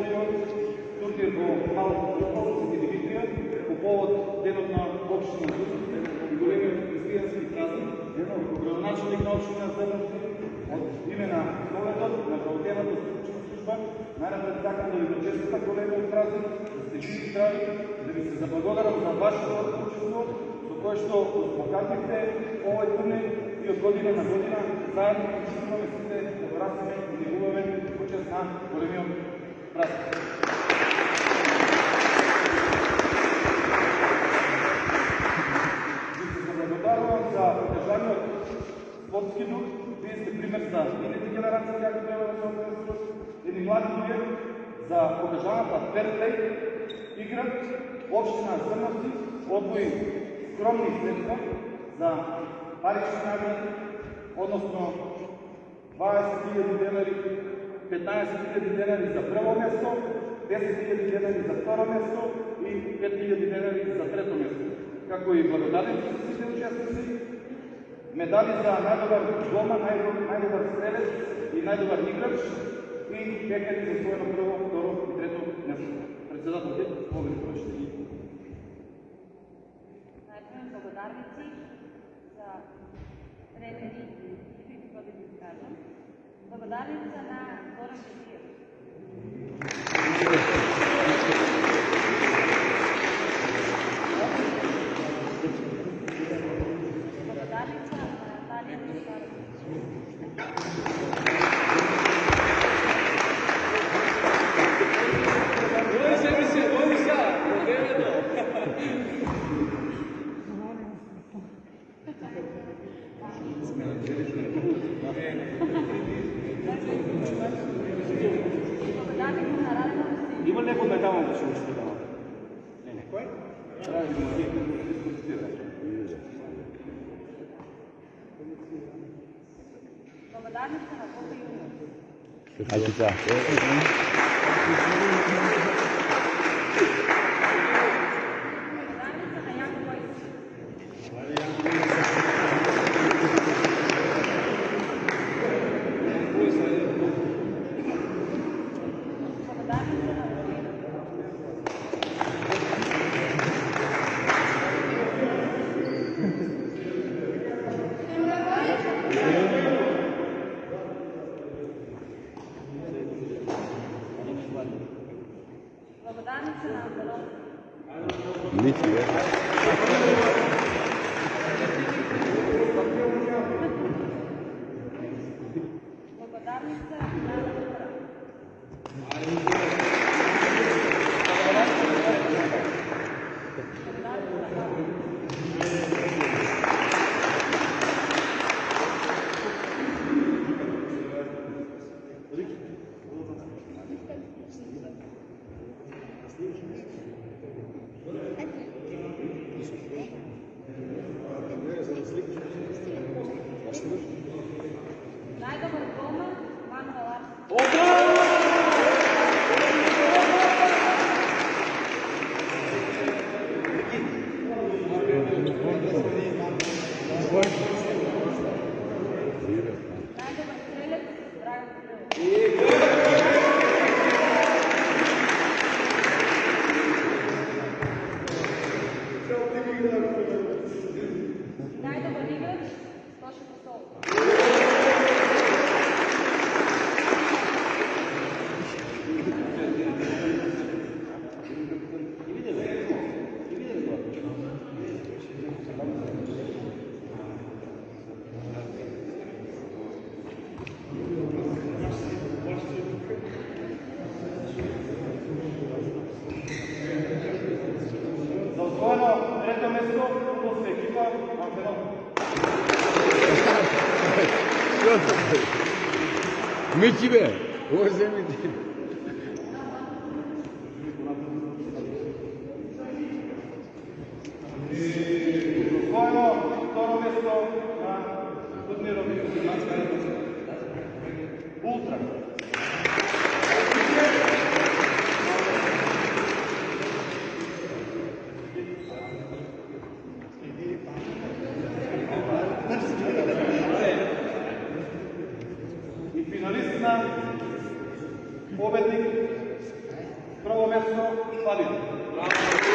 отворил турнир во малото Свети Димитрија по повод денот на општина Зрневци, големиот христијански празник. Градоначелник на општина Зрневци од име на Советот на правотената стручна служба најнапред сакам да ви го честитам големиот празник, да сте живи и здрави, да ви се заблагодарам за вашето учество, со кое што покажавте овој турнир и од година на година заедно почитуваме сите да го растеме и негуваме почест на големиот празник. Ви се заблагодарувам за одржаниот спортски дух. Вие сте пример за идните генерации како треба да се однесуват. Едни млади луѓе за одржаната ферплей игра, општина Зрневци одвои скромни средства за парични награди, односно 20.000 денари, 15.000 денари за прво место, 10.000 денари за второ место и 5.000 денари за трето место. Како и благодарници за сите учесници, медали за најдобар голман, најдобар стрелец и најдобар играч и пекари за своено прво, второ и трето место. Председателите, мога да прочите и благодарници за тренери и какво да ви кажам. Благодарница на Зоран Шефиев. Благодарница на Наталия Костарова. Има ли некој медал да се учитава? Не, некој? Трябва да има дискусира. Благодарница на Кота Юниор. Хайде така. Благодарница на Яко Бойчев. Благодарница на благодарница на Антонов. Литвия. Благодарница на Антонов. Најдобар голман Мануел Арсен. Најдобар стрелец Драган Кирилов. Најдобар играч Тоше Косов. За освоено трето место, футболска екипа Антонов. Мити бе! Озе мити! Освоено второ место на турнирот Ултра. И финалист на победник Второ място Фабиан.